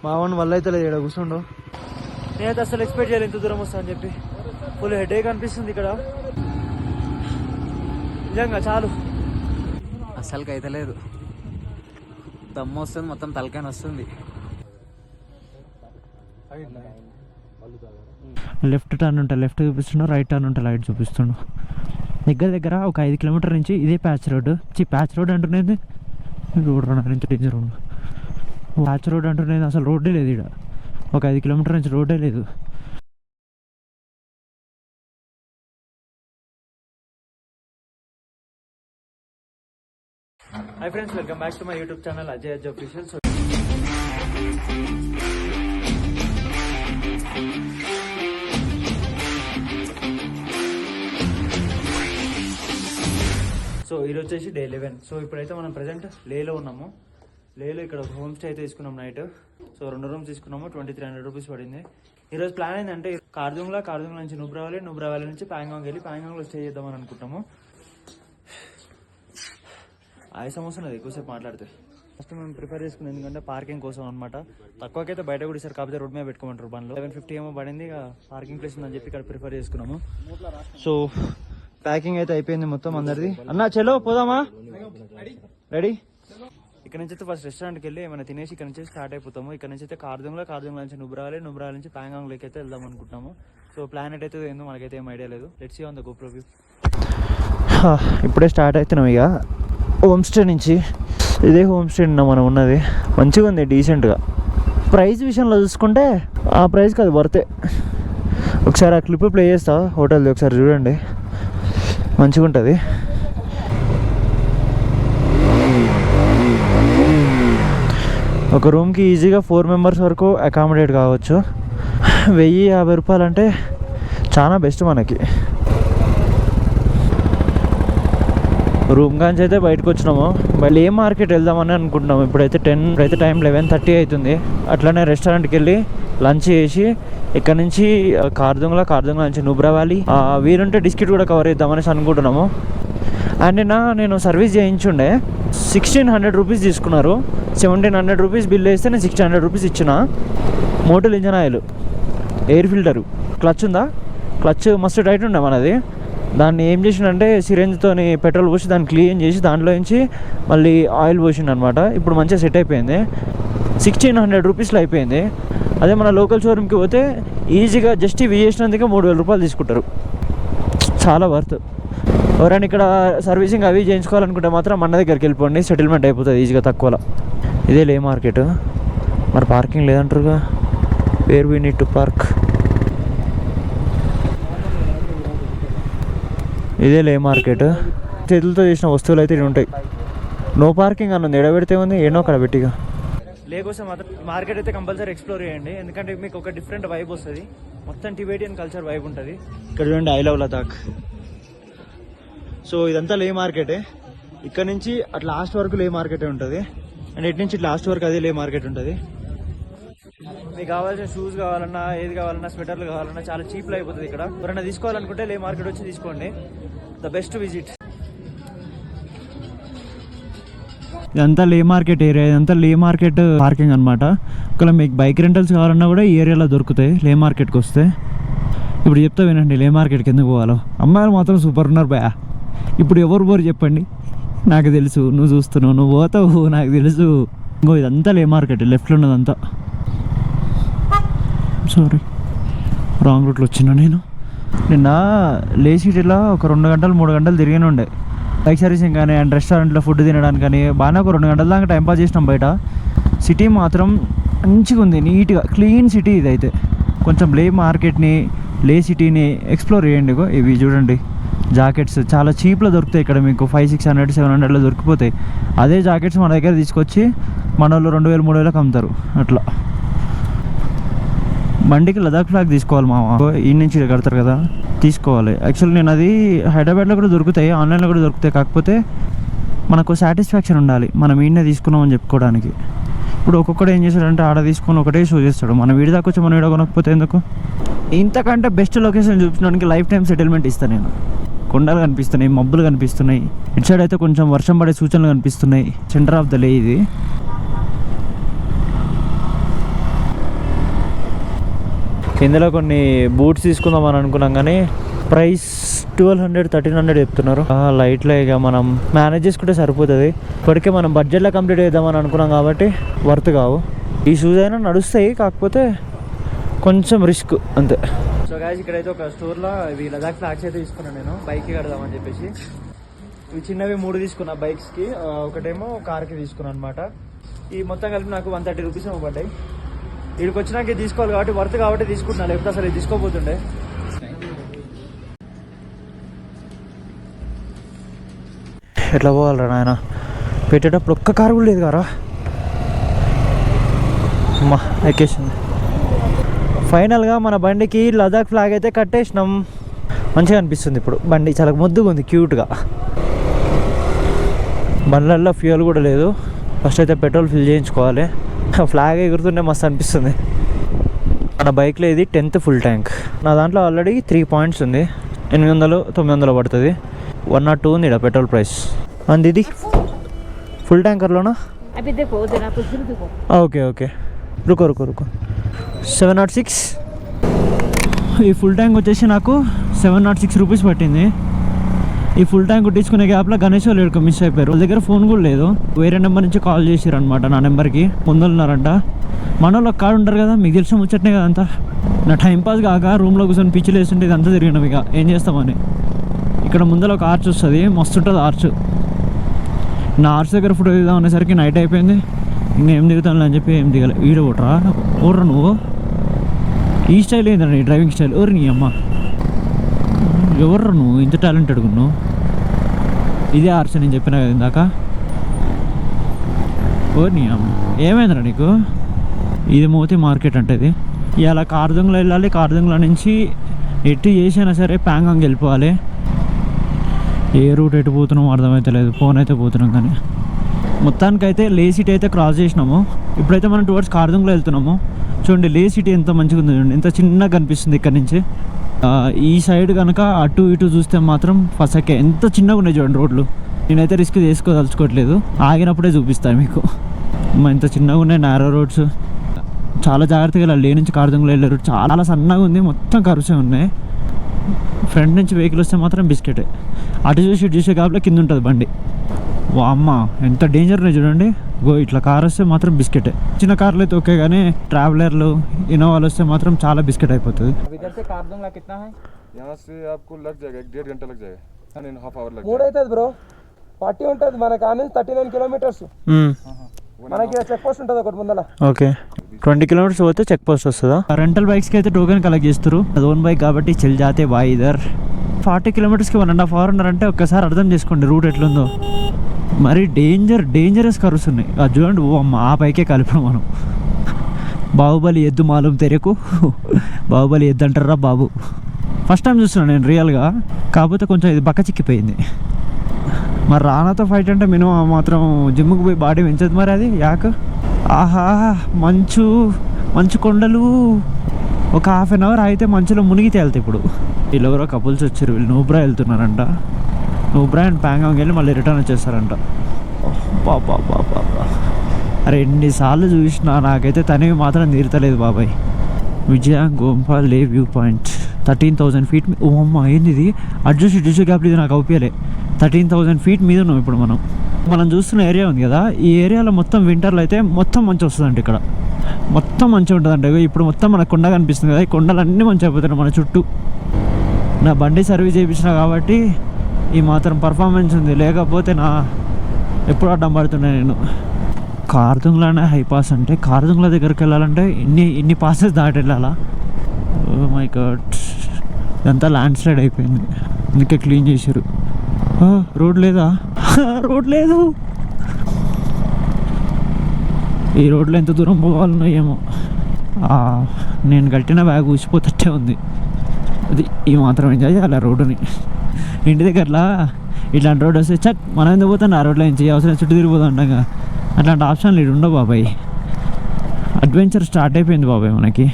మావన్ వల్ల అయితే లేదు ఇక్కడ కూర్చుండు. నేనైతే అసలు ఎక్స్పెక్ట్ చేయాలి ఇంత దూరం వస్తా అని చెప్పి. ఫుల్ హెడేక్ అనిపిస్తుంది ఇక్కడ నిజంగా. చాలు అస్సలకి అయితే లేదు, దమ్ము వస్తుంది, మొత్తం తలకాయ వస్తుంది. లెఫ్ట్ టర్న్ ఉంటే లెఫ్ట్ చూపిస్తుండు, రైట్ టర్న్ ఉంటే రైట్ చూపిస్తుండు. దగ్గర ఒక 5 కిలోమీటర్ నుంచి ఇదే ప్యాచ్ రోడ్. ప్యాచ్ రోడ్ అంటున్నది రోడ్ ఇంత డేంజర్ ఉండు. ప్యాచ్ రోడ్ అంటున్నది అసలు రోడ్డే లేదు ఇక్కడ. ఒక 5 కిలోమీటర్ నుంచి రోడ్డే లేదు. Hi friends, welcome back to my YouTube channel Ajay official. So ఈరోజు వచ్చేసి డే 11. సో ఇప్పుడైతే మనం ప్రజెంట్ లేలో ఉన్నాము. లేలో ఇక్కడ ఒక హోమ్ స్టే అయితే తీసుకున్నాం నైట్. సో 2 రూమ్స్ తీసుకున్నాము, 2300 రూపీస్ పడింది. ఈరోజు ప్లాన్ ఏంటంటే కార్దుంగ్లా నుంచి నుబ్రా వ్యాలీ నుంచి ప్యాంగాంగ్ వెళ్ళి ప్యాంగాంగ్లో స్టే చేద్దామని అనుకుంటాము. ఆయాసం వస్తున్నది ఎక్కువసేపు మాట్లాడితే. ఫస్ట్ మేము ప్రిఫర్ చేసుకున్నాం ఎందుకంటే పార్కింగ్ కోసం అనమాట. తక్కువకైతే బయట కూడా ఇస్తారు, కాకపోతే రోడ్ మీద పెట్టుకోమంటారు. బండ్లో 1150 ఏమో పడింది. ఇక పార్కింగ్ ప్లేస్ ఉందని చెప్పి ఇక్కడ ప్రిఫర్ చేసుకున్నాము. సో ప్యాకింగ్ అయితే అయిపోయింది మొత్తం అందరిది. అన్నా చలో పోదామా, రెడీ? ఇక్కడ నుంచి అయితే ఫస్ట్ రెస్టారెంట్కి వెళ్ళి ఏమైనా తినేసి ఇక్కడ నుంచి స్టార్ట్ అయిపోతాము. ఇక్కడ నుంచి అయితే కార్దుంగ్లా నుంచి నుబ్రా నుంచి ప్యాంగాంగ్ లేక్ అయితే వెళ్దాం అనుకుంటాము. సో ప్లాన్ అయితే ఏందో మనకైతే ఏం ఐడియా లేదు. Let's see on the GoPro view. ఇప్పుడే స్టార్ట్ అవుతున్నాం ఇక హోమ్ స్టే నుంచి. ఇదే హోమ్ స్టే మనం ఉన్నది. మంచిగా ఉంది, డీసెంట్గా. ప్రైస్ విషయంలో చూసుకుంటే ఆ ప్రైస్కి అది వర్తే. ఒకసారి ఆ క్లిప్ ప్లే చేస్తా హోటల్ది, ఒకసారి చూడండి, మంచిగా ఉంటుంది. ఒక రూమ్కి ఈజీగా 4 మెంబర్స్ వరకు అకామిడేట్ కావచ్చు. 1050 రూపాయలు అంటే చాలా బెస్ట్ మనకి. రూమ్ కాంచి అయితే బయటకు వచ్చినాము. మళ్ళీ ఏ మార్కెట్ వెళ్దామని అనుకుంటున్నాము. ఇప్పుడైతే టైం 11:30 అవుతుంది. అట్లనే రెస్టారెంట్కి వెళ్ళి లంచ్ చేసి ఇక్కడ నుంచి కార్దుంగ్లా నుంచి నుబ్రా వ్యాలీ, వీరుంటే డిస్ట్రిక్ట్ కూడా కవర్ చేద్దామనేసి అనుకుంటున్నాము. అండ్ నేను సర్వీస్ చేయించుండే 1600 రూపీస్ తీసుకున్నారు. 1700 రూపీస్ బిల్ వేస్తే నేను 1600 రూపీస్ ఇచ్చిన. Motul engine oil, air filter, clutch ఉందా, క్లచ్ మస్తు టైట్ ఉండే మనది. దాన్ని ఏం చేసిండంటే సిరెంజ్తో పెట్రోల్ పోసి దాన్ని క్లీన్ చేసి దాంట్లో నుంచి మళ్ళీ ఆయిల్ పోసిండు అనమాట. ఇప్పుడు మంచిగా సెట్ అయిపోయింది. 1600 రూపీస్లో అయిపోయింది. అదే మన లోకల్ షోరూమ్కి పోతే ఈజీగా జస్ట్ ఇవి చేసినందుకే 3000 రూపాయలు తీసుకుంటారు. చాలా వర్త్. ఎవరైనా ఇక్కడ సర్వీసింగ్ అవి చేయించుకోవాలనుకుంటే మాత్రం మన దగ్గరికి వెళ్ళిపోండి, సెటిల్మెంట్ అయిపోతుంది ఈజీగా తక్కువలో. ఇదే లే మార్కెట్. మరి పార్కింగ్ లేదంటారుగా, where we need to park. ఇదే లే మార్కెట్. చేతులతో చేసిన వస్తువులు అయితే ఉంటాయి. నో పార్కింగ్ అన్నది ఎడబెడితే ఉంది, ఏనో అక్కడ పెట్టిగా. లేకోసం మాత్రం మార్కెట్ అయితే కంపల్సరీ ఎక్స్ప్లోర్ చేయండి, ఎందుకంటే మీకు ఒక డిఫరెంట్ వైబ్ వస్తుంది. మొత్తం టిబెటియన్ కల్చర్ వైబ్ ఉంటుంది. ఇక్కడ చూడండి, ఐ లవ్ లదాఖ్. సో ఇదంతా లే మార్కెటే. ఇక్కడ నుంచి అట్లా లాస్ట్ వరకు లే మార్కెటే ఉంటుంది. అండ్ ఇటు నుంచి లాస్ట్ వరకు అదే లే మార్కెట్ ఉంటుంది. మీకు కావాల్సిన షూస్ కావాలన్నా, ఏది కావాలన్నా, స్వెటర్లు కావాలన్నా చాలా చీప్లో అయిపోతుంది ఇక్కడ. ఎవరైనా తీసుకోవాలనుకుంటే లే మార్కెట్ వచ్చి తీసుకోండి, ద బెస్ట్ విజిట్. ఇదంతా లే మార్కెట్ ఏరియా, ఇదంతా లే మార్కెట్ పార్కింగ్ అనమాట. ఒకవేళ మీకు బైక్ రెంటల్స్ కావాలన్నా కూడా ఈ ఏరియాలో దొరుకుతాయి లే మార్కెట్కి వస్తే. ఇప్పుడు చెప్తా వినండి లే మార్కెట్కి ఎందుకు పోవాలో. అమ్మాయిలు మాత్రం సూపర్ ఉన్నారు భయ. ఇప్పుడు ఎవరు పోరు చెప్పండి, నాకు తెలుసు, నువ్వు చూస్తున్నావు, నువ్వు పోతావు, నాకు తెలుసు. ఇంకో ఇదంతా లే మార్కెట్, లెఫ్ట్లో ఉన్నదంతా. సారీ, రాంగ్ రూట్లో వచ్చినా నేను. నిన్న లే సిటీలో ఒక 2 గంటలు 3 గంటలు తిరిగిన ఉండే. బైక్ సర్వీసింగ్ కానీ అండ్ రెస్టారెంట్లో ఫుడ్ తినడానికి కానీ బాగానే ఒక 2 గంటల దాకా టైంపాస్ చేసినాం బయట. సిటీ మాత్రం మంచిగా ఉంది, నీట్గా క్లీన్ సిటీ. ఇదైతే కొంచెం లే మార్కెట్ని, లే సిటీని ఎక్స్ప్లోర్ చేయండి. ఇవి చూడండి, జాకెట్స్ చాలా చీప్లో దొరుకుతాయి ఇక్కడ. మీకు 500-600 700లో దొరికిపోతాయి. అదే జాకెట్స్ మన దగ్గర తీసుకొచ్చి మన వాళ్ళు 2000-3000కి అమ్ముతారు అట్లా. బండికి లదాఖ్ ఫ్లాగ్ తీసుకోవాలి మామ, ఈ నుంచి కడతారు కదా, తీసుకోవాలి. యాక్చువల్లీ నేను అది హైదరాబాద్లో కూడా దొరుకుతాయి, ఆన్లైన్లో కూడా దొరుకుతాయి. కాకపోతే మనకు సాటిస్ఫాక్షన్ ఉండాలి, మనం ఈయనే తీసుకున్నామని చెప్పుకోవడానికి. ఇప్పుడు ఒక్కొక్కడు ఏం చేస్తాడంటే ఆడ తీసుకొని ఒకటే షో చేస్తాడు. మనం వీడి దాకా వచ్చి మనం వీడ కొనకపోతే ఎందుకు? ఇంతకంటే బెస్ట్ లొకేషన్ చూపించడానికి లైఫ్ టైం సెటిల్మెంట్ ఇస్తాను నేను. కొండలు కనిపిస్తున్నాయి, మబ్బులు కనిపిస్తున్నాయి. ఇటు సైడ్ అయితే కొంచెం వర్షం పడే సూచనలు కనిపిస్తున్నాయి. సెంటర్ ఆఫ్ ద లే ఇది. ఇందులో కొన్ని బూట్స్ తీసుకుందాం అని అనుకున్నాం కానీ ప్రైస్ 1200 1300 చెప్తున్నారు. లైట్లో ఇక మనం మేనేజ్ చేసుకుంటే సరిపోతుంది. ఇప్పటికే మనం బడ్జెట్లో కంప్లీట్ చేద్దామని అనుకున్నాం కాబట్టి వర్త్ కావు. ఈ షూస్ అయినా నడుస్తాయి, కాకపోతే కొంచెం రిస్క్ అంతే. సో గాయస్ ఇక్కడైతే ఒక స్టోర్లో ఇవి లదాఖ్ ఫ్లాగ్స్ అయితే తీసుకున్నాను నేను బైక్కి కడదామని చెప్పేసి. ఇవి చిన్నవి 3 తీసుకున్నా బైక్స్కి, ఒకటేమో కార్కి తీసుకున్నాను అనమాట. ఈ మొత్తం కలిపి నాకు 130 రూపీస్ ఏమో పడ్డాయి. ఇక్కడికి వచ్చినాక తీసుకోవాలి కాబట్టి వర్త్ కాబట్టి తీసుకుంటున్నా, లేకపోతే అసలు తీసుకోపోతుండే. ఎట్లా పోవాలరా నాయన, పెట్టేటప్పుడు ఒక్క కారు కూడా లేదు కారా. అమ్మా ఎక్కేసింది. ఫైనల్గా మన బండికి లదాఖ్ ఫ్లాగ్ అయితే కట్టేసినాం. మంచిగా అనిపిస్తుంది ఇప్పుడు. బండి చాలా ముద్దుగా ఉంది, క్యూట్గా. బండ్లల్లో ఫ్యూయల్ కూడా లేదు. ఫస్ట్ అయితే పెట్రోల్ ఫిల్ చేయించుకోవాలి. ఫ్లాగ్ ఎగురుతుంటే మస్తు అనిపిస్తుంది. మన బైక్లో ఇది 10th ఫుల్ ట్యాంక్. నా దాంట్లో ఆల్రెడీ 3 పాయింట్స్ ఉంది. 800 900 పడుతుంది. 102 ఉంది ఇక్కడ పెట్రోల్ ప్రైస్. అంది ఇది ఫుల్ ట్యాంకర్లోనా? ఓకే ఓకే, రుకో 706. ఈ ఫుల్ ట్యాంక్ వచ్చేసి నాకు 706 రూపీస్ పట్టింది. ఈ ఫుల్ ట్యాంక్ కొట్టించుకునే గ్యాప్లో గణేష్ వాళ్ళు ఎక్కడికి మిస్ అయిపోయారు. వాళ్ళ దగ్గర ఫోన్ కూడా లేదు. వేరే నెంబర్ నుంచి కాల్ చేసారు అనమాట నా నెంబర్కి. ముందున్నారంట. మన వాళ్ళు ఒక కాడు ఉంటారు కదా, మీకు తెలిసిన ముచ్చట్నే కదా అంతా. నా టైంపాస్ కాక రూమ్లో కూర్చొని పిచ్చిలు వేస్తుంటే ఇదంతా తిరిగినాం. ఇక ఏం చేస్తామని ఇక్కడ ముందర ఒక ఆర్చ్ వస్తుంది, మస్తు ఉంటుంది ఆర్చ్. నా ఆర్చ్ దగ్గర ఫోటో దిగుదాం అనేసరికి నైట్ అయిపోయింది. ఇంకేం దిగుతాను అని చెప్పి ఏం దిగాలి. వీడియో ఓర్రా నువ్వు. ఈ స్టైల్ ఏంటండి డ్రైవింగ్ స్టైల్? ఓరి నీ అమ్మ, ఎవర్రా నువ్వు ఇంత టాలెంటెడ్ ఉన్నావు? ఇదే ఆర్చ్ నేను చెప్పిన కదా ఇందాక. ఓరి నీ అమ్మ, ఏమైందిరా నీకు? ఇది మోతి మార్కెట్ అంటే ఇది. ఇలా కార్దుంగ్లో వెళ్ళాలి. కార్దుంగ్లో నుంచి ఎటు చేసినా సరే ప్యాంగాంగ్ వెళ్ళిపోవాలి. ఏ రూట్ ఎటు పోతున్నామో అర్థమైతే లేదు. ఫోన్ అయితే పోతున్నాం కానీ మొత్తానికైతే లే సిటీ అయితే క్రాస్ చేసినాము. ఇప్పుడైతే మనం టువర్డ్స్ కార్దుంగ్లో వెళ్తున్నాము. చూడండి లే సిటీ ఎంత మంచిగా ఉంది చూడండి, ఎంత చిన్నగా కనిపిస్తుంది ఇక్కడ నుంచి. ఈ సైడ్ కనుక అటు ఇటు చూస్తే మాత్రం ఫస్ట్ ఎంత చిన్నగా ఉన్నాయి చూడండి రోడ్లు. నేనైతే రిస్క్ చేసుకోదలుచుకోవట్లేదు, ఆగినప్పుడే చూపిస్తాను మీకు. ఎంత చిన్నగా ఉన్నాయి నారో రోడ్స్. చాలా జాగ్రత్తగా వెళ్ళాలి. లే నుంచి కార్దుంగ్లో వెళ్ళారు. చాలా సన్నగా ఉంది, మొత్తం కరుసే ఉన్నాయి. ఫ్రంట్ నుంచి వెహికల్ వస్తే మాత్రం బిస్కెటే. అటు చూసి ఇటు చూసే కాబట్టి కింద ఉంటుంది బండి. అమ్మ ఎంత డేంజర్ ఉన్నాయి చూడండి. ఇట్లా కార్ వస్తే మాత్రం బిస్కెటే. చిన్న కార్లు అయితే ఓకే, కానీ ట్రావెలర్లు ఇన్నోవాలు వస్తే మాత్రం చాలా బిస్కెట్ అయిపోతుంది. బ్రో 40 ఉంటుంది మన కానీ 39 కిలోమీటర్స్. మనకి చెక్ పోస్ట్ ఉంటుంది ఒకటి ముందర. ఓకే, 20 కిలోమీటర్స్ పోతే చెక్ పోస్ట్ వస్తుందా? రెంటల్ బైక్స్కి అయితే టోకెన్ కలెక్ట్ చేస్తారు. అది ఓన్ బైక్ కాబట్టి చెల్ జాతే బాయ్ ఇదర్. 40 కిలోమీటర్స్కి 1.5 hour ఉన్నారంటే ఒక్కసారి అర్థం చేసుకోండి రూట్ ఎట్లుందో. మరి డేంజరస్ కర్వ్స్ ఉన్నాయి. అది చూడండి. ఓ అమ్మ, ఆ పైకే కలిపాం మనం. బాహుబలి ఎద్దు మాలం తెరకు. బాహుబలి ఎద్దు అంటారా బాబు. ఫస్ట్ టైం చూస్తున్నాను నేను రియల్గా, కాకపోతే కొంచెం ఇది బక్క చిక్కిపోయింది. మరి రానాతో ఫైట్ అంటే మినిమం మాత్రం జిమ్కి పోయి బాడీ పెంచదు మరి అది యాక్. ఆహా, మంచు కొండలు. ఒక 1/2 hour అయితే మంచులో మునిగి తేలుతాయి. ఇప్పుడు వీళ్ళు ఎవరో కపుల్స్ వచ్చారు. వీళ్ళు నూబ్రా వెళ్తున్నారంట. నూబ్రా అండ్ ప్యాంగాంగ్ వెళ్ళి మళ్ళీ రిటర్న్ వచ్చేస్తారంట. బాబా అరే ఎన్నిసార్లు చూసినా నాకైతే తనివి మాత్రం తీరతలేదు బాబాయ్. విజయాంగ్ గోంపా లే వ్యూ పాయింట్ 13,000 feet. ఓ అమ్మ, ఏంది ఇది? అడ్జస్ట్ గ్యాప్ ఇది నాకు అవుపియలే. 13,000 feet మీద ఉన్నాం ఇప్పుడు మనం చూస్తున్న ఏరియా ఉంది కదా, ఈ ఏరియాలో మొత్తం వింటర్లో అయితే మొత్తం మంచి వస్తుందంట. ఇక్కడ మొత్తం మంచిగా ఉంటుందంట. ఇప్పుడు మొత్తం మనకు కొండ కనిపిస్తుంది కదా, ఈ కొండలన్నీ మంచి అయిపోతున్నాయి మన చుట్టూ. నా బండి సర్వీస్ చేయించిన కాబట్టి ఈ మాత్రం పర్ఫార్మెన్స్ ఉంది, లేకపోతే ఎప్పుడు అడ్డం పడుతున్నా నేను. కార్దుంగ్లానే హైపాస్ అంటే కార్దుంగ్లా దగ్గరికి వెళ్ళాలంటే ఇన్ని పాసెస్ దాటి వెళ్ళాలా? ఓ మై గాడ్, ఇదంతా ల్యాండ్ స్లైడ్ అయిపోయింది, అందుకే క్లీన్ చేశారు. రోడ్ లేదా? రోడ్ లేదు. ఈ రోడ్లో ఎంత దూరం పోవాలన్నా ఏమో. నేను కట్టిన బ్యాగ్ ఊసిపోతట్టే ఉంది. అది ఈ మాత్రం ఎంజాయ్ చేయాలి ఆ రోడ్డుని. ఇంటి దగ్గరలా ఇట్లాంటి రోడ్ వస్తే చట్ మనం ఎందుకు పోతాను ఆ రోడ్లో నుంచి, అవసరం చుట్టూ తిరిగిపోతాం ఉండగా. అట్లాంటి ఆప్షన్లు ఇటు ఉండవు బాబాయ్. అడ్వెంచర్ స్టార్ట్ అయిపోయింది బాబాయ్ మనకి.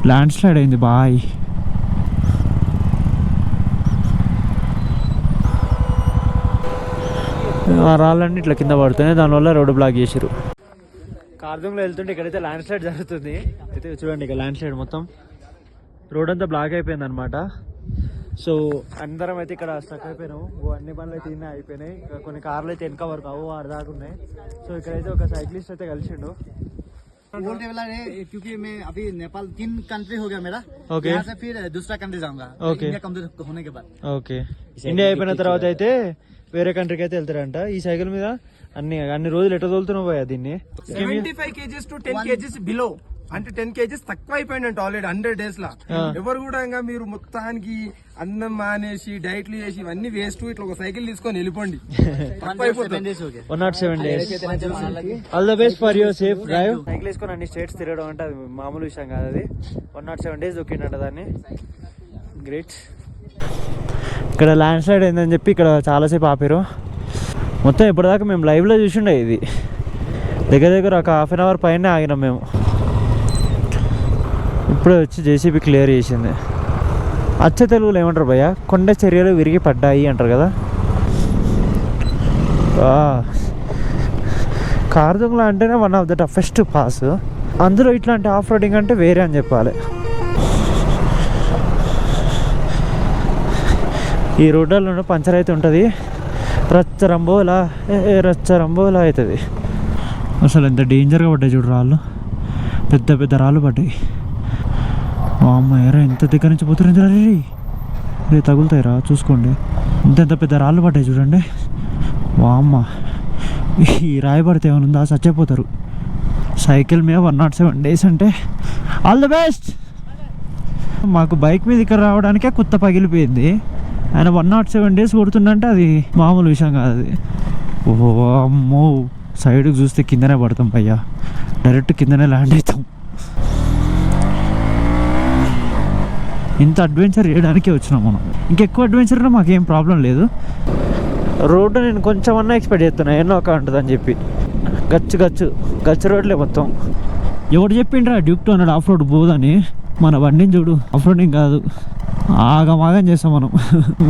ల్యాండ్ స్లైడ్ అయింది బాయ్. ఆ రాళ్ళన్నీ ఇట్లా కింద పడుతున్నాయి, దానివల్ల రోడ్డు బ్లాక్ చేసారు. కార్దోంగ్లో వెళ్తుంటే ఇక్కడైతే ల్యాండ్ స్లైడ్ జరుగుతుంది. అయితే చూడండి ఇక ల్యాండ్ స్లైడ్ మొత్తం రోడ్ అంతా బ్లాక్ అయిపోయింది అనమాట. సో అందరం అయితే ఇక్కడ స్టక్ అయిపోయినాము. అన్ని పనులు అయితే ఇన్ని అయిపోయినాయి. కొన్ని కార్లు అయితే వెనక వరకు ఆరు దాకా ఉన్నాయి. సో ఇక్కడైతే ఒక సైక్లిస్ట్ అయితే కలిసిండు. बोलने वाला है क्योंकि मैं अभी नेपाल 3 कंट्री हो गया मेरा. ओके. यहाँ से फिर दूसरा कंट्री जाऊंगा. ओके. इंडिया कंप्लीट होने के बाद. ఓకే, ఇండియా అయిపోయిన తర్వాత అయితే వేరే కంట్రీకి అయితే వెళ్తారంట. ఈ సైకిల్ మీద అన్ని రోజులు ఎట్లా తోలుతున్నావు పోయా దీన్ని? 75 kgs to 10 kgs బిలో, అంటే 10 kgs తక్కువ అయిపోయిందంట ఆల్రెడీ 100 days లా. ఎవరు కూడా ఇంకా మీరు మొత్తానికి అన్నం మానేసి డైట్లు చేసి ఇవన్నీ వేస్ట్, ఇట్లా ఒక సైకిల్ తీసుకొని వెళ్ళిపోండి. 7 days हो गए. 107 days. All the best for your safe drive. Cycle వేసుకొని అన్ని స్టేట్స్ తిరగడం అంటే అది మామూలు విషయం కాదు. అది 107 days దొక్కిండట దాన్ని. గ్రేట్. ఇక్కడ ల్యాండ్ స్లైడ్ అయిందని చెప్పి ఇక్కడ చాలాసేపు ఆపారు. మొత్తం ఇప్పటిదాకా మేము లైవ్లో చూసిండే ఇది. దగ్గర ఒక ½ an hour పైన ఆగినాం మేము. ఇప్పుడే వచ్చి జేసీబీ క్లియర్ చేసింది. అచ్చ తెలుగులో ఏమంటారు భయ్య? కొండ చర్యలు విరిగి పడ్డాయి అంటారు కదా. కార్దోంగ్లా అంటేనే one of the toughest pass. అందులో ఇట్లాంటి ఆఫ్ రోడింగ్ అంటే వేరే అని చెప్పాలి. ఈ రోడ్లలో పంచర్ అయితే ఉంటుంది. రచ్చరంబోలా అవుతుంది. అసలు ఎంత డేంజర్గా పడ్డాయి చూడు రాళ్ళు. పెద్ద పెద్ద రాళ్ళు పడ్డాయి. అమ్మ ఎరా ఎంత దగ్గర నుంచి పోతున్నారు రే, తగులుతాయిరా చూసుకోండి. ఇంత పెద్ద రాళ్ళు పడ్డాయి చూడండి. వామ్మ, ఈ రాయి పడితే ఏమైనా ఉందా? చచ్చిపోతారు. సైకిల్ మీద 107 days అంటే ఆల్ ద బెస్ట్. మాకు బైక్ మీద ఇక్కడ రావడానికే కుత్త పగిలిపోయింది. ఆయన 107 days కొడుతుందంటే అది మామూలు విషయం కాదు. అది ఓ అమ్మో, సైడ్కి చూస్తే కిందనే పడతాం భయ్యా. డైరెక్ట్ కిందనే ల్యాండ్ అవుతాం. ఇంత అడ్వెంచర్ చేయడానికే వచ్చినాం మనం. ఇంకెక్కువ అడ్వెంచర్ ఉన్నా మాకేం ప్రాబ్లం లేదు. రోడ్డు నేను కొంచెం అన్నా ఎక్స్పెక్ట్ చేస్తున్నా ఎన్నో ఒక ఉంటుందని చెప్పి. గచ్చు రోడ్లే మొత్తం. ఎవడు చెప్పిండ్రా డ్యూక్ 200 ఆఫ్ రోడ్ పోదని? మన బండిని చూడు, ఆఫ్ రోడింగ్ కాదు, ఆగం చేస్తాం మనం.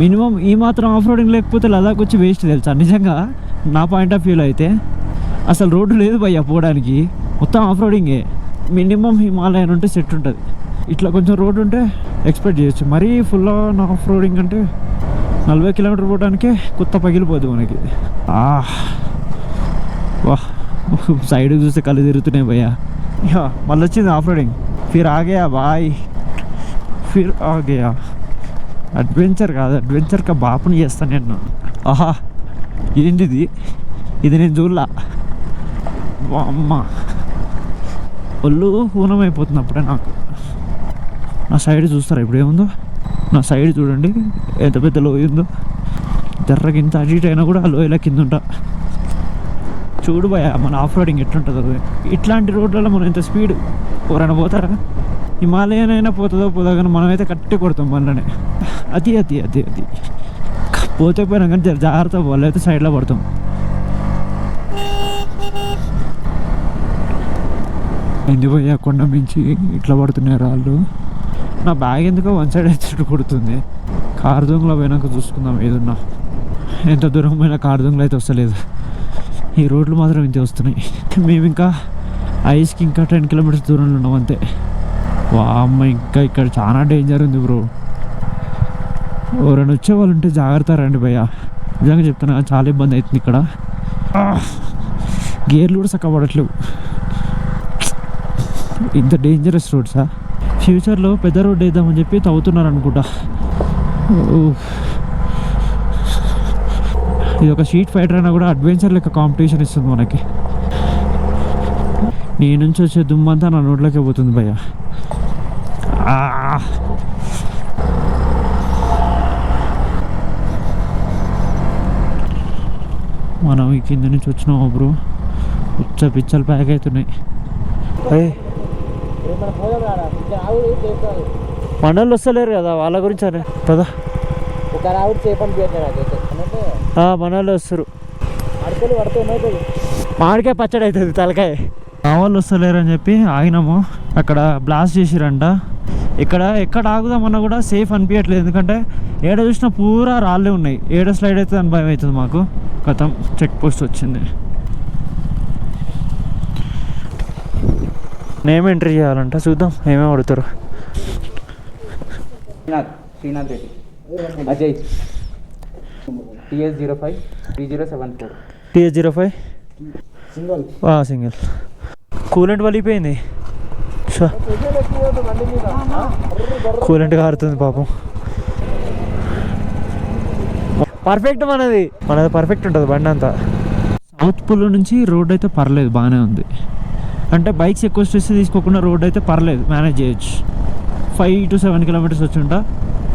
మినిమం ఈ మాత్రం ఆఫ్ రోడింగ్ లేకపోతే లదాఖ్ వచ్చి వేస్ట్ తెలుసా నిజంగా. నా పాయింట్ ఆఫ్ వ్యూలో అయితే అసలు రోడ్డు లేదు భయ్యా పోవడానికి, మొత్తం ఆఫ్ రోడింగే. మినిమం హిమాలయన్ ఉంటే సెట్ ఉంటుంది. ఇట్లా కొంచెం రోడ్ ఉంటే ఎక్స్పెక్ట్ చేయొచ్చు. మరీ ఫుల్ ఆఫ్ రోడింగ్ అంటే 40 kilometers పోవడానికే కుత్త పగిలిపోద్ది మనకి. వాహ్, సైడ్కి చూస్తే కళ్ళు తిరుగుతున్నాయి భయ్యా. మళ్ళీ వచ్చింది off roading. Phir ఆగయా bye, Phir ఆగయా. Adventure కాదు, అడ్వెంచర్ కా బాపుని చేస్తాను నేను. ఆహా, ఏంటిది? ఇది నేను చూడలా. అమ్మ, ఒళ్ళు హూనమైపోతుంది అప్పుడే నాకు. నా సైడ్ చూస్తారా ఇప్పుడు ఏముందో? నా సైడ్ చూడండి ఎంత పెద్ద లోయ ఉందో. జర్రకింత అటు ఇటు అయినా కూడా ఆ లోయల కింద ఉంటా. చూడు భయ మన ఆఫ్ రోడింగ్ ఎట్లుంటుందో. ఇట్లాంటి రోడ్లలో మనం ఎంత స్పీడ్ ఎవరైనా పోతారా? హిమాలయన్ అయినా పోతుందో కానీ మనమైతే కట్టి కొడతాం మనలోనే. అది అది అది అది పోతే పోయినా కానీ జాగ్రత్త పోవాలి, అయితే సైడ్లో పడతాం. ఎందుకు పోయా కొండ మించి ఇట్లా పడుతున్నాయి రాళ్ళు. నా బ్యాగ్ ఎందుకో వన్ సైడ్ అయితే కొడుతుంది. కార్దోంగ్లో పోయినాక చూసుకుందాం ఏదున్నా. ఎంత దూరం పోయినా కార్దోంగ్లో అయితే వస్తలేదు. ఈ రోడ్లు మాత్రం ఇంతే వస్తున్నాయి. మేము ఇంకా ఐస్కి ఇంకా 10 kilometers దూరంలో ఉన్నాం అంతే. వామ్మ, ఇంకా ఇక్కడ చాలా డేంజర్ ఉంది బ్రో. ఎవరైనా వచ్చే వాళ్ళు ఉంటే జాగ్రత్త రండి భయ్యా. నిజంగా చెప్తున్నా, చాలా ఇబ్బంది అవుతుంది ఇక్కడ. గేర్లు కూడా చక్కగా పడట్లేవు. ఇంత డేంజరస్ రోడ్సా? ఫ్యూచర్లో పెద్ద రోడ్ వేద్దామని చెప్పి తవ్వుతున్నారు అనుకుంటా. ఇది ఒక షీట్ ఫైటర్ అయినా కూడా అడ్వెంచర్ లెక్క కాంపిటీషన్ ఇస్తుంది మనకి. నీ నుంచి వచ్చే దుమ్మంతా నా నోట్లోకి పోతుంది భయ్యా. మనం ఈ కింద నుంచి వచ్చినాము బ్రో. పిచ్చలు ప్యాక్ అవుతున్నాయి. మనోళ్ళు వస్తలేరు కదా, వాళ్ళ గురించి అనే పదా. మనోళ్ళు వస్తారు. మామిడికాయ పచ్చడి అవుతుంది తలకాయ. మా వాళ్ళు వస్తలేరు అని చెప్పి ఆగినాము. అక్కడ బ్లాస్ట్ చేసిరంట. ఎక్కడ ఆగుదామన్నా కూడా సేఫ్ అనిపించట్లేదు. ఎందుకంటే ఏడ చూసినా పూరా రాళ్ళే ఉన్నాయి. ఏడ స్లైడ్ అవుతుంది అని భయం అవుతుంది మాకు. గతం చెక్ పోస్ట్ వచ్చింది. నేమ్ ఎంట్రీ చేయాలంట, చూద్దాం ఏమేమి అడుగుతారు. Srinath Reddy, Ajay, TS05 3074. TS05 single. Coolant వలిపోయింది, కూలెంట్ కారుతుంది పాపం. పర్ఫెక్ట్ మనది పర్ఫెక్ట్ ఉంటుంది బండి అంతా. సౌత్ పుల్ నుంచి రోడ్ అయితే పర్లేదు, బాగానే ఉంది. అంటే బైక్స్ ఎక్కువ స్ట్రెస్ తీసుకోకుండా రోడ్ అయితే పర్లేదు, మేనేజ్ చేయొచ్చు. 5 to 7 kilometers వచ్చుంటా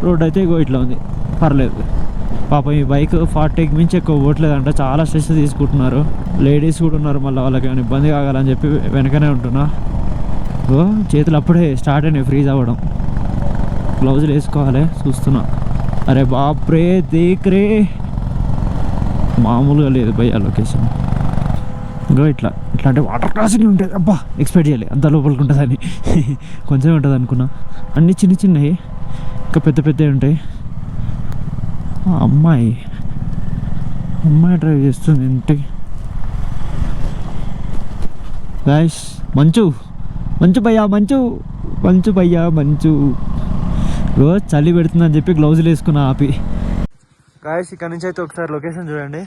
రోడ్ అయితే ఇగో ఇట్లా ఉంది, పర్లేదు. పాపం ఈ బైక్ 40కి మించి ఎక్కువ పోవట్లేదంట, చాలా స్ట్రెస్ తీసుకుంటున్నారు. లేడీస్ కూడా ఉన్నారు, మళ్ళీ వాళ్ళకి ఏమైనా ఇబ్బంది కాగాలని చెప్పి వెనకనే ఉంటున్నా. ఓ చేతులు అప్పుడే స్టార్ట్ అయినాయి ఫ్రీజ్ అవ్వడం. గ్లౌజులు వేసుకోవాలి, చూస్తున్నా. అరే బాప్రే దేక్రే, మామూలుగా లేదు భయ్యా లొకేషన్. ఇంకో ఇట్లా అంటే వాటర్ క్రాసింగ్ ఉంటుంది. అబ్బా ఎక్స్పెక్ట్ చేయాలి అంత లోపలికి ఉంటుందని. కొంచెం ఉంటుంది అనుకున్నా. అన్నీ చిన్న చిన్నవి, ఇంకా పెద్ద పెద్దవి ఉంటాయి. అమ్మాయి డ్రైవ్ చేస్తుంది ఇంటికి. గాయ్స్ మంచు భయ్యా, మంచు భయ్యా. రోజు చలి పెడుతుందని చెప్పి గ్లౌజులు వేసుకున్నా ఆపి. గాయస్ ఇక్కడ నుంచి అయితే ఒకసారి లొకేషన్ చూడండి.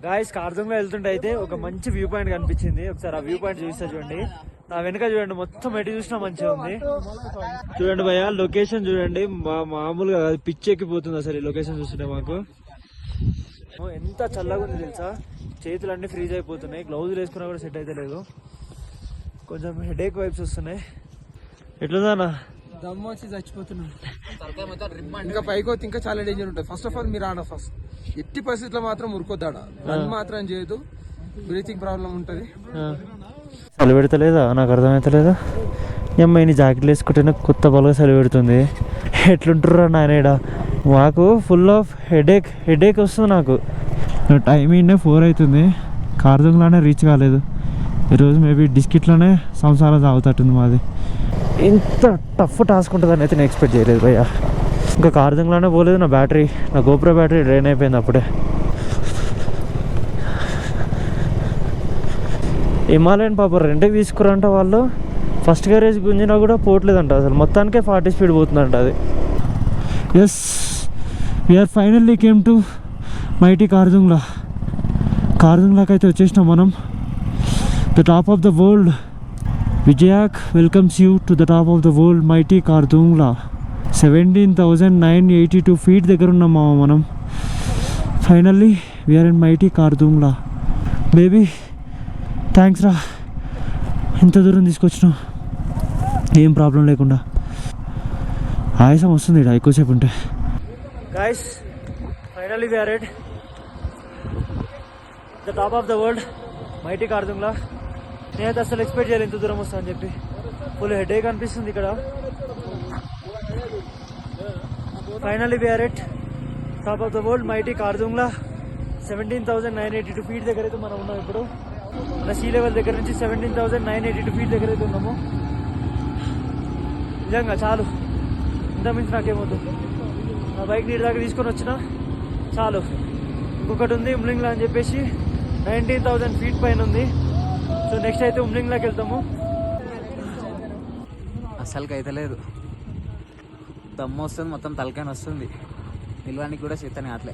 గాయస్ కార్దుంగా వెళ్తుంటే అయితే ఒక మంచి వ్యూ పాయింట్ కనిపించింది. ఒకసారి ఆ వ్యూ పాయింట్ చూపిస్తా చూడండి. నా వెనక చూడండి, మొత్తం ఎటు చూసినా మంచిగా ఉంది. చూడండి భయ్యా, లొకేషన్ చూడండి, మామూలుగా పిచ్చి ఎక్కిపోతుంది అసలు ఈ లొకేషన్ చూస్తుంటే. మాకు ఎంత చల్లగా ఉంది తెలుసా, చేతులన్నీ ఫ్రీజ్ అయిపోతున్నాయి. గ్లౌజులు వేసుకున్నా కూడా సెట్ అయితే లేదు, కొంచెం హెడేక్ వైబ్స్ వస్తున్నాయి. ఎట్లుందన్నా? దమ్ము వచ్చి చచ్చిపోతున్నాం. ఇంకా పైకి ఇంకా చాలా డేంజర్ ఉంటుంది. ఫస్ట్ ఆఫ్ ఆల్ మీరు ఆడ ఫస్ట్ ఎట్టి పరిస్థితుల్లో మాత్రం ఉరుకోద్దాడ, రన్ మాత్రం చేయదు, బ్రీతింగ్ ప్రాబ్లం ఉంటుంది. చలి పెడతలేదా? నాకు అర్థమవుతలేదా? అమ్మాయిని జాకెట్లు వేసుకుంటేనే కొత్త బాగా చలి పెడుతుంది. ఎట్లుంటుర్రా నాయన, మాకు ఫుల్ ఆఫ్ హెడేక్ వస్తుంది నాకు. టైం 4 అవుతుంది, కార్దుంగ్లానే రీచ్ కాలేదు. ఈరోజు మేబీ డిస్కిట్లోనే సంసారం సాగుతట్టుంది మాది. ఇంత టఫ్ టాస్క్ ఉంటుందని అయితే నేను ఎక్స్పెక్ట్ చేయలేదు భయ్యా. ఇంకా కార్దుంగ్లానే పోలేదు. నా గోప్రో బ్యాటరీ డ్రైన్ అయిపోయింది అప్పుడే. హిమాలయన్ పాప రెంట్కి తీసుకురంట వాళ్ళు. ఫస్ట్ గ్యారేజ్ గుంజినా కూడా పోవట్లేదంట అసలు, మొత్తానికే 40 స్పీడ్ పోతుందంట అది. Yes, we're finally came to mighty కార్దుంగ్లాకి అయితే వచ్చేసినాం మనం. The top of the world. Vijayak welcomes you to the top of the world mighty Khardung La. 17,982 feet దగ్గర ఉన్నాం మనం. Finally we're in mighty Khardung La. Baby thanks రా, ఎంత దూరం తీసుకొచ్చినావు ఏం ప్రాబ్లం లేకుండా. ఆయాసం వస్తుంది ఇక్కడ ఎక్కువసేపు ఉంటే. Guys finally we're at the top of the world mighty Khardung La. నేనైతే అసలు ఎక్స్పెక్ట్ చేయాలి ఇంత దూరం వస్తా అని చెప్పి. ఫుల్ హెడేక్ అనిపిస్తుంది ఇక్కడ. Finally we're at top of the world mighty Khardung La. 17,982 feet దగ్గర అయితే మనం ఉన్నాం ఇప్పుడు. మన సీ లెవెల్ దగ్గర నుంచి 17,982 feet దగ్గర అయితే ఉన్నాము. నిజంగా చాలు, ఇంతకుమించి నాకేమొద్దు. నా బైక్ నీటి దాకా తీసుకొని వచ్చినా చాలు. ఇంకొకటి ఉంది ఉమ్లింగ్లా అని చెప్పేసి, 19,000 feet పైన ఉంది. సో నెక్స్ట్ అయితే ఉమ్లింగ్లాకి వెళ్తాము. అస్సలుకి అయితే లేదు, దమ్ము వస్తుంది, మొత్తం తలకాయ వస్తుంది. నిల్వానికి కూడా చేతనే అట్లే.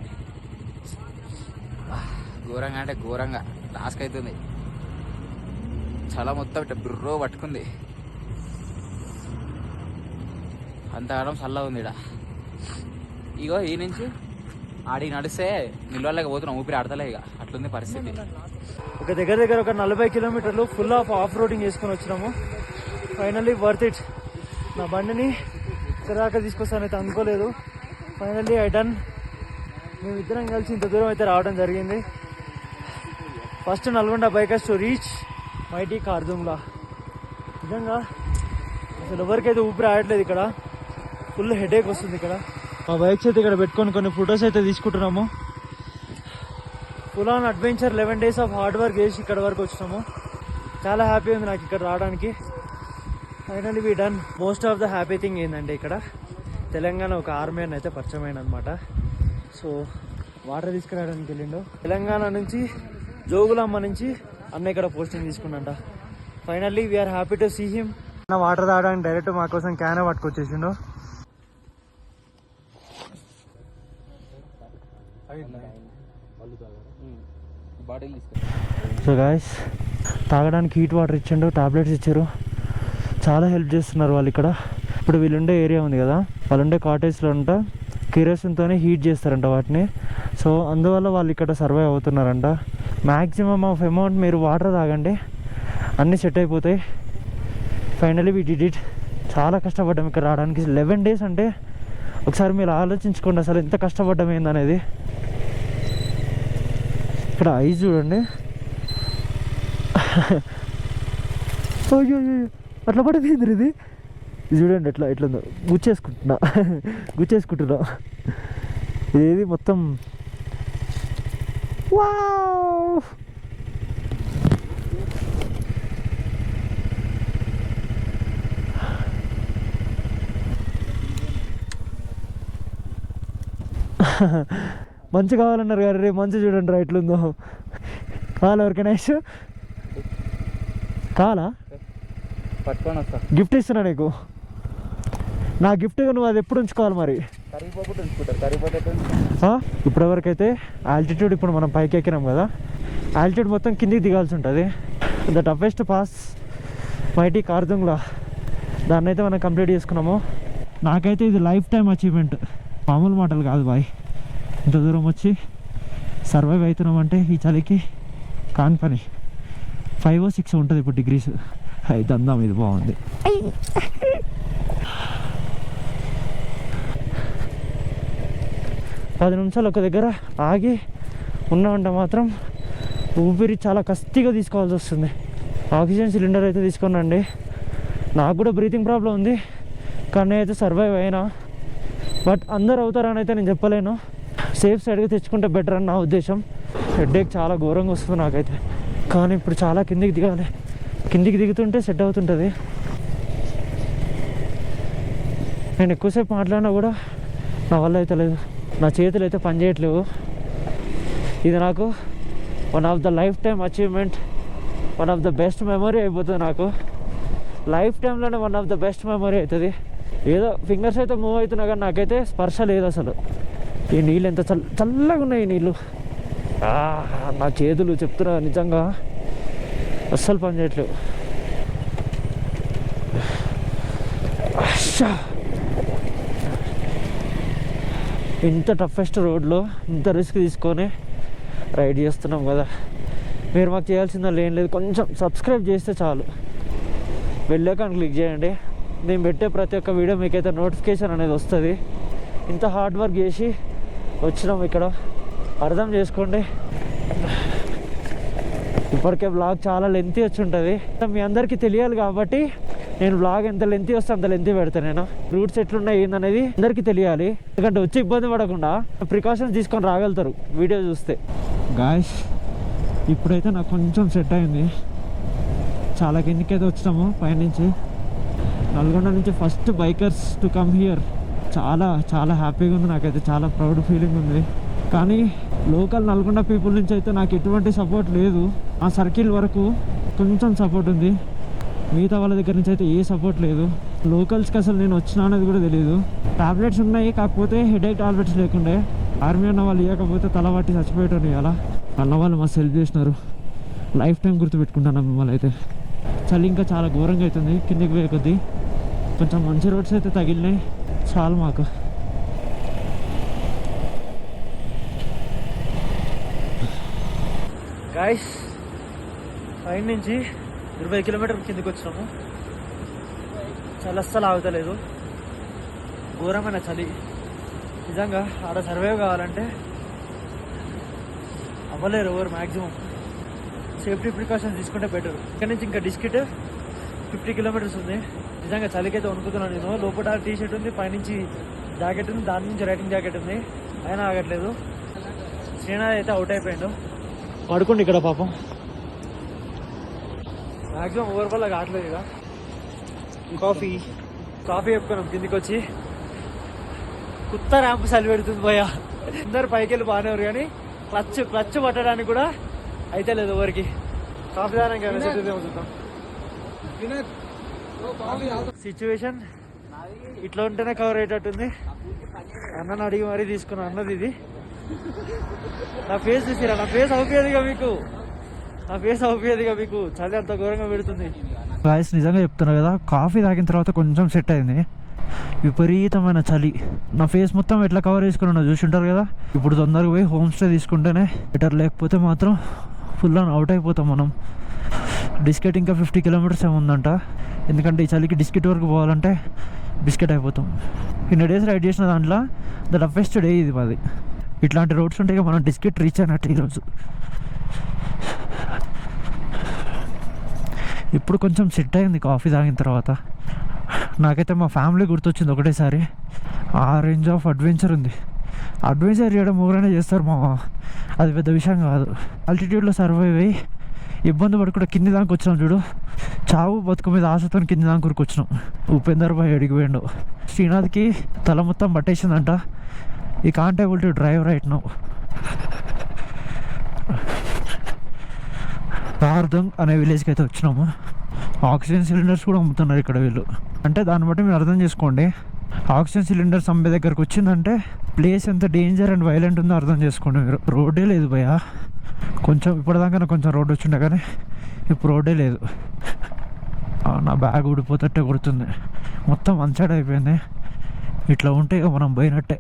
ఘోరంగా అంటే ఘోరంగా టాస్క్ అవుతుంది. చాలా మొత్తం ఇట్లా బుర్రో పట్టుకుంది. అంత ఆడడం చల్లగా ఉంది ఇక్కడ. ఇగో ఈ నుంచి ఆడికి నడిస్తే నిల్వలేక పోతున్నాం, ఊపిరి ఆడతలే ఇక, అట్లుంది పరిస్థితి. ఒక దగ్గర ఒక 40 kilometers ఫుల్ ఆఫ్ రోడింగ్ చేసుకొని వచ్చినాము. Finally worth it. నా బండిని ఇక్కడాక తీసుకొస్తానైతే అనుకోలేదు. Finally I done. మేమిద్దరం కలిసి ఇంత దూరం అయితే రావడం జరిగింది. First Nalgonda bikers to reach mighty Khardung La. నిజంగా అసలు ఎవరికైతే ఊపిరి ఆడట్లేదు ఇక్కడ, ఫుల్ హెడేక్ వస్తుంది ఇక్కడ. మా బైక్స్ అయితే ఇక్కడ పెట్టుకొని కొన్ని ఫొటోస్ అయితే తీసుకుంటున్నాము. Full on adventure, 11 days of hard work చేసి ఇక్కడ వరకు వచ్చినాము. చాలా హ్యాపీ ఉంది నాకు ఇక్కడ రావడానికి. Finally we done. Most of the happy thing ఏంటంటే ఇక్కడ తెలంగాణ ఒక ఆర్మీ అని అయితే పరిచయం అయింది అనమాట. సో వాటర్ తీసుకురావడానికి వెళ్ళిండు. తెలంగాణ నుంచి జోగులాంబ నుంచి అన్న ఇక్కడ పోస్టింగ్ తీసుకున్నంట. Finally we're happy to see him. నా వాటర్ తాగడానికి డైరెక్ట్ మా కోసం క్యాన్ పట్టుకొచ్చేసిండు. సో గాయస్ తాగడానికి హీట్ వాటర్ ఇచ్చిండు, టాబ్లెట్స్ ఇచ్చారు, చాలా హెల్ప్ చేస్తున్నారు వాళ్ళు ఇక్కడ. ఇప్పుడు వీళ్ళుండే ఏరియా ఉంది కదా, వాళ్ళుండే కాటేజ్లో అంట కిరోసిన్తోనే హీట్ చేస్తారంట వాటిని. సో అందువల్ల వాళ్ళు ఇక్కడ సర్వైవ్ అవుతున్నారంట. మ్యాక్సిమమ్ ఆఫ్ అమౌంట్ మీరు వాటర్ తాగండి, అన్నీ సెట్ అయిపోతాయి. Finally we did it. చాలా కష్టపడ్డాం ఇక్కడ రావడానికి. 11 days అంటే ఒకసారి మీరు ఆలోచించుకోండి అసలు ఎంత కష్టపడ్డాం ఏందనేది. ఇక్కడ ఐస్ చూడండి, అయ్యో అట్లా పడింది ఇది చూడండి ఎట్లా ఎట్లుందో. గుచ్చేసుకుంటున్నా ఇది మొత్తం. వావ్ మంచి కావాలన్నారు కదా రే, మంచి చూడండి రా ఎట్లుందో. కావాలి ఎవరికైనా ఐస్ కావాలా? పట్టుకొని వస్తా, గిఫ్ట్ ఇస్తున్నా నీకు. నా గిఫ్ట్గా నువ్వు అది ఎప్పుడు ఉంచుకోవాలి మరి. కరిగిపోకుండా ఉంచుకుంటారు, కరిగిపోతే ఇప్పటివరకు అయితే ఆల్టిట్యూడ్, ఇప్పుడు మనం పైకి ఎక్కినాం కదా, ఆల్టిట్యూడ్ మొత్తం కిందికి దిగాల్సి ఉంటుంది. The toughest pass mighty Khardung La, దాన్ని అయితే మనం కంప్లీట్ చేసుకున్నాము. నాకైతే ఇది లైఫ్ టైం అచీవ్మెంట్, మామూలు మాటలు కాదు బాయ్. ఇంత దూరం వచ్చి సర్వైవ్ అవుతున్నామంటే ఈ చలికి కాని పని. 5 or 6 ఉంటుంది ఇప్పుడు డిగ్రీస్. అయితే అందాం, ఇది బాగుంది. 10 నిమిషాలు ఒక దగ్గర ఆగి ఉన్నామంటే మాత్రం ఊపిరి చాలా కస్తిగా తీసుకోవాల్సి వస్తుంది. ఆక్సిజన్ సిలిండర్ అయితే తీసుకోనండి. నాకు కూడా బ్రీతింగ్ ప్రాబ్లం ఉంది, కానీ అయితే సర్వైవ్ అయినా. బట్ అందరు అవుతారని అయితే నేను చెప్పలేను. సేఫ్ సైడ్గా తెచ్చుకుంటే బెటర్ అని నా ఉద్దేశం. హెడ్ఏక్ చాలా ఘోరంగా వస్తుంది నాకైతే, కానీ ఇప్పుడు చాలా కిందికి దిగాలి. కిందికి దిగుతుంటే సెట్ అవుతుంటుంది. నేను ఎక్కువసేపు మాట్లాడినా కూడా నా వల్ల అయితే లేదు, నా చేతులు అయితే పనిచేయట్లేవు. ఇది నాకు one of the life time achievement, one of the best memory అయిపోతుంది నాకు. లైఫ్ టైంలోనే one of the best memory అవుతుంది. ఏదో ఫింగర్స్ అయితే మూవ్ అవుతున్నా కానీ నాకైతే స్పర్శ లేదు అసలు. ఈ నీళ్ళు ఎంత చల్లగా ఉన్నాయి ఈ నీళ్ళు. నా చేతులు చెప్తున్నా నిజంగా అస్సలు పని చేయట్లేవు. ఇంత టఫెస్ట్ రోడ్లో ఇంత రిస్క్ తీసుకొని రైడ్ చేస్తున్నాం కదా. మీరు మాకు చేయాల్సిందా ఏం లేదు, కొంచెం సబ్స్క్రైబ్ చేస్తే చాలు. వెళ్ళాక క్లిక్ చేయండి. నేను పెట్టే ప్రతి ఒక్క వీడియో మీకైతే నోటిఫికేషన్ అనేది వస్తుంది. ఇంత హార్డ్ వర్క్ చేసి వచ్చినాం ఇక్కడ, అర్థం చేసుకోండి. ఇప్పటికే బ్లాగ్ చాలా లెంతీ వచ్చి ఉంటుంది. మీ అందరికీ తెలియాలి కాబట్టి నేను బ్లాగ్ ఎంత లెంతీ వస్తే అంత లెంతీ పెడతాను. నేను రూట్స్ ఎట్లున్నాయి ఏందనేది అందరికీ తెలియాలి, ఎందుకంటే వచ్చి ఇబ్బంది పడకుండా ప్రికాషన్స్ తీసుకొని రాగలుగుతారు వీడియో చూస్తే. గాయస్ ఇప్పుడైతే నాకు కొంచెం సెట్ అయింది. చాలా కిందికైతే వచ్చినాము పైనుంచి. నల్గొండ నుంచి first bikers to come here. చాలా చాలా హ్యాపీగా ఉంది నాకైతే, చాలా ప్రౌడ్ ఫీలింగ్ ఉంది. కానీ లోకల్ నల్గొండ పీపుల్ నుంచి అయితే నాకు ఎటువంటి సపోర్ట్ లేదు. ఆ సర్కిల్ వరకు కొంచెం సపోర్ట్ ఉంది, మిగతా వాళ్ళ దగ్గర నుంచి అయితే ఏ సపోర్ట్ లేదు. లోకల్స్కి అసలు నేను వచ్చినా అనేది కూడా తెలియదు. టాబ్లెట్స్ ఉన్నాయి, కాకపోతే హెడేక్ టాబ్లెట్స్ లేకుండే. ఆర్మీ అన్న వాళ్ళు ఇవ్వకపోతే తల పట్టి చచ్చిపోయేటోని. అలా అన్న వాళ్ళు మస్తు హెల్ప్ చేసినారు. లైఫ్ టైం గుర్తుపెట్టుకుంటాను మిమ్మల్ని అయితే. చలి ఇంకా చాలా ఘోరంగా అవుతుంది కిందికి పోయే కొద్దీ. కొంచెం మంచి రోడ్స్ అయితే తగిలినాయి చాలు మాకు. గాయస్ పైన నుంచి 20 కిలోమీటర్ల కిందకి వచ్చినాము. చలి అస్సలు ఆగుతలేదు, ఘోరమైన చలి. నిజంగా ఆడ సర్వైవ్ కావాలంటే అవ్వలేరు ఎవరు. మ్యాక్సిమం సేఫ్టీ ప్రికాషన్స్ తీసుకుంటే బెటర్. ఇక్కడ నుంచి ఇంకా డిస్కిట్ 50 కిలోమీటర్స్ ఉంది. నిజంగా చలికైతే వణుకుతున్నాను నేను. లోపల టీ షర్ట్ ఉంది, పైనుంచి జాకెట్ ఉంది, దాని నుంచి రైటింగ్ జాకెట్ ఉంది, అయినా ఆగట్లేదు. శ్రీనాథ్ అయితే అవుట్ అయిపోయాడు, పడుకోండి ఇక్కడ పాపం. మ్యాక్సిమం ఓవర్ వల్ల కావట్లేదు. ఇక కాఫీ చెప్పుకున్నాం కిందికి వచ్చి. కొత్త ర్యాంప్ చలి పెడుతుంది పోయా. అందరు పైకి వెళ్ళి బాగానేవారు, కానీ క్లచ్ పట్టడానికి కూడా అయితే లేదు ఎవరికి. కాఫీ సిచ్యువేషన్ ఇట్లా ఉంటేనే కవర్ అయ్యేటట్టుంది. అన్నని అడిగి మరీ తీసుకున్నా అన్నది ఇది. నా ఫేస్ చూసిరా, నా ఫేస్ అవుపోయేదిగా మీకు, నా ఫేస్ అవుపోయేదిగా మీకు. చలి అంత ఘోరంగా పెడుతుంది. గాయస్ నిజంగా చెప్తున్నా కదా, కాఫీ తాగిన తర్వాత కొంచెం సెట్ అయింది. విపరీతమైన చలి, నా ఫేస్ మొత్తం ఎట్లా కవర్ చేసుకున్నా చూసింటారు కదా. ఇప్పుడు తొందరగా పోయి హోమ్ స్టే తీసుకుంటేనే బెటర్, లేకపోతే మాత్రం ఫుల్ ఆన్ అవుట్ అయిపోతాం మనం. డిస్కెట్ ఇంకా 50 కిలోమీటర్స్ ఏముందంట, ఎందుకంటే ఈ చలికి డిస్కెట్ వరకు పోవాలంటే బిస్కెట్ అయిపోతాం. ఇన్ని డేస్ రైడ్ చేసిన దాంట్లో ద టఫెస్ట్ డే ఇది మాది. ఇట్లాంటి రోడ్స్ ఉంటాయి మనం డిస్కెట్ రీచ్ అయినట్టు ఈరోజు. ఇప్పుడు కొంచెం సెట్ అయింది కాఫీ తాగిన తర్వాత. నాకైతే మా ఫ్యామిలీ గుర్తొచ్చింది ఒకటేసారి. ఆ రేంజ్ ఆఫ్ అడ్వెంచర్ ఉంది. అడ్వెంచర్ చేయడం ఊరైనా చేస్తారు మామ, అది పెద్ద విషయం కాదు. ఆల్టిట్యూడ్లో సర్వైవ్ అయ్యి ఇబ్బంది పడకుండా కింది దానికి వచ్చినాం చూడు. చావు బతుకు మీద ఆశతో కింది దానికి కూరుకొచ్చినాం. ఉపేందర్ భాయ్ అడిగిపోయాడు. శ్రీనాథ్కి తల మొత్తం పట్టేసిందంట. ఈ can't able to drive right now. భారతంగ్ అనే విలేజ్కి అయితే వచ్చినాము. ఆక్సిజన్ సిలిండర్స్ కూడా అమ్ముతున్నారు ఇక్కడ వీళ్ళు. అంటే దాన్ని బట్టి మీరు అర్థం చేసుకోండి, ఆక్సిజన్ సిలిండర్స్ అమ్మే దగ్గరకు వచ్చిందంటే ప్లేస్ ఎంత డేంజర్ అండ్ వైలెంట్ ఉందో అర్థం చేసుకోండి మీరు. రోడ్డే లేదు భయ. కొంచెం ఇప్పటిదాకా కొంచెం రోడ్ వచ్చిండే కానీ ఇప్పుడు రోడ్డే లేదు. నా బ్యాగ్ ఊడిపోతట్టే గుర్తుంది, మొత్తం అన్సైడ్ అయిపోయింది. ఇట్లా ఉంటే ఇక మనం పోయినట్టే.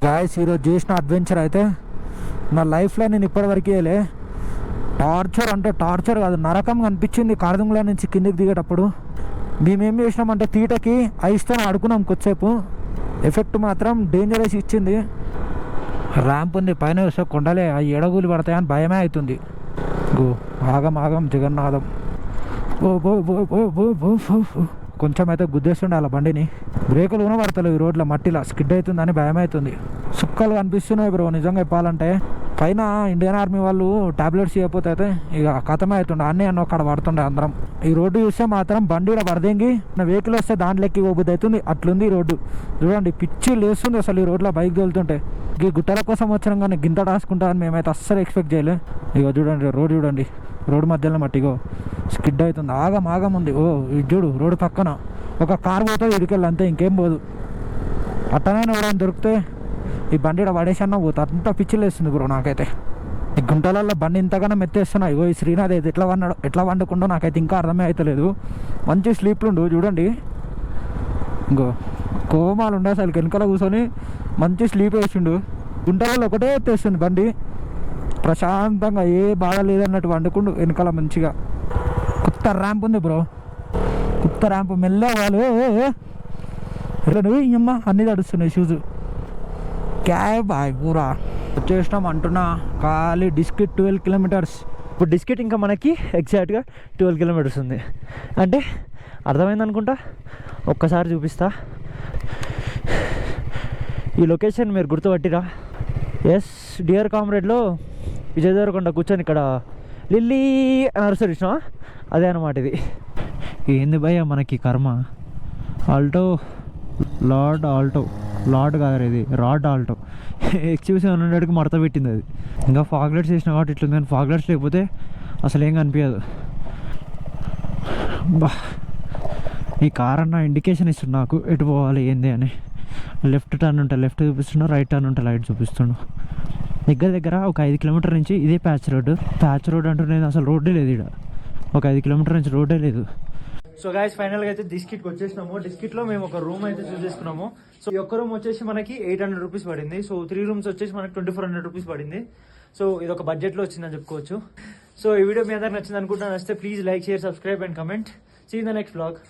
గాయస్ ఈరోజు చేసిన అడ్వెంచర్ అయితే నా లైఫ్లో నేను ఇప్పటివరకు వెళ్ళే టార్చర్ అంటే టార్చర్ కాదు, నరకం అనిపించింది. కార్దుంగ్లా నుంచి కిందికి దిగేటప్పుడు మేమేం చేసినామంటే తీటకి ఐస్తో ఆడుకున్నాం కొద్దిసేపు. ఎఫెక్ట్ మాత్రం డేంజరస్ ఇచ్చింది. ర్యాంప్ ఉంది పైన వస్తే కొండలే ఆ ఎడగూలి పడతాయని భయమే అవుతుంది. గో ఆగం జగన్నాథం. కొంచెం అయితే గుద్దేస్తుండే అలా బండిని. బ్రేకులు కూడా పడతలేవు ఈ రోడ్లో, మట్టిలా స్కిడ్ అవుతుందని భయం అవుతుంది. సుక్కలు కనిపిస్తున్నాయి బ్రో నిజంగా చెప్పాలంటే. పైన ఇండియన్ ఆర్మీ వాళ్ళు టాబ్లెట్స్ ఇవ్వకపోతే అయితే ఇక కథమే అవుతుండే. అన్నీ అన్న అక్కడ పడుతుండే అందరం. ఈ రోడ్డు చూస్తే మాత్రం బండి ఇక్కడ పడదేంగి నా వెహికల్ వస్తే దాంట్లోకి పోబుద్ది అవుతుంది. అట్లుంది ఈ రోడ్డు చూడండి, పిచ్చి లేస్తుంది అసలు ఈ రోడ్లో బైక్ తోలుతుంటే. ఈ గుట్టల కోసం వచ్చినాం కానీ గింత రాసుకుంటా అని మేమైతే అస్సలు ఎక్స్పెక్ట్ చేయలే. ఇక చూడండి రోడ్ చూడండి, రోడ్డు మధ్యలో మట్టిగో స్కిడ్ అవుతుంది. ఆగం ఉంది. ఓ ఇది చూడు, రోడ్డు పక్కన ఒక కార్ పోతుంది ఇడికెళ్ళి, అంతే ఇంకేం పోదు. అట్టనే ఎవరైనా దొరికితే ఈ బండి ఇక్కడ పడేసన్నా పోతా. అంతా పిచ్చిలేస్తుంది బ్రో నాకైతే. ఈ గుంటలలో బండి ఇంతగానో మెత్తేస్తున్నా. ఇగో ఈ శ్రీనాథ్ అయితే ఎట్లా వండుకుండో నాకైతే ఇంకా అర్థమే అవుతలేదు. మంచి స్లీప్లు ఉండు చూడండి. ఇంకో కోమాలు ఉండే అసలు వెనకాల కూర్చొని మంచి స్లీప్ వేసిండు. గుంటలలో ఒకటే ఎత్తేస్తుంది బండి, ప్రశాంతంగా ఏ బాధ లేదన్నట్టు వండుకుండు వెనకాల మంచిగా. కొత్త ర్యాంప్ ఉంది బ్రో, కొత్త ర్యాంప్. మెల్లగా వాళ్ళు అమ్మ అన్నీ తడుస్తున్నాయి షూస్. క్యాబ్ బాయ్ పూరా వచ్చేసినాం అంటున్నా. ఖాళీ డిస్కెట్ 12 కిలోమీటర్స్. ఇప్పుడు డిస్కెట్ ఇంకా మనకి ఎగ్జాక్ట్గా 12 కిలోమీటర్స్ ఉంది. అంటే అర్థమైంది అనుకుంటా, ఒక్కసారి చూపిస్తా. ఈ లొకేషన్ మీరు గుర్తుపట్టిరా? ఎస్ డియర్ కామ్రేడ్లో విజయ్ దేవరకొండ కూర్చొని ఇక్కడ లిల్లీ అని అరుస్తారు ఇచ్చినా, అదే అన్నమాట ఇది. ఏంది భయ్య మనకి కర్మ. లార్డ్ కాదు ఇది, రాడ్ ఆల్టో. XUV 700కి మడత పెట్టింది అది. ఇంకా ఫాగ్లెట్స్ వేసిన కాబట్టి ఇట్లుంది, కానీ ఫాగ్లెట్స్ లేకపోతే అసలు ఏం కనిపించదు. బా ఈ కార్ అన్న ఇండికేషన్ ఇస్తుండు నాకు ఎటు పోవాలి ఏంది అని. లెఫ్ట్ టర్న్ ఉంటే లెఫ్ట్ చూపిస్తుండు, రైట్ టర్న్ ఉంటే రైట్ చూపిస్తుండు. దగ్గర ఒక 5 కిలోమీటర్ నుంచి ఇదే ప్యాచ్ రోడ్ అంటూ నేను అసలు రోడ్డే లేదు ఇక్కడ. ఒక 5 కిలోమీటర్ నుంచి రోడ్డే లేదు. సో గైస్ ఫైనల్గా అయితే డిస్కిట్కి వచ్చేసినాము. డిస్కిట్లో మేము ఒక రూమ్ అయితే చూస్ చేసుకున్నాము. సో ఈ ఒక్క రూమ్ వచ్చేసి మనకి 800 రూపీస్ పడింది. సో 3 రూమ్స్ వచ్చేసి మనకి 2400 రూపీస్ పడింది. సో ఇది ఒక బడ్జెట్లో వచ్చిందని చెప్పుకోవచ్చు. సో ఈ వీడియో మీ అందరికి నచ్చింది అనుకుంటున్నాను. నచ్చితే please like, share, subscribe and comment. See in the next vlog.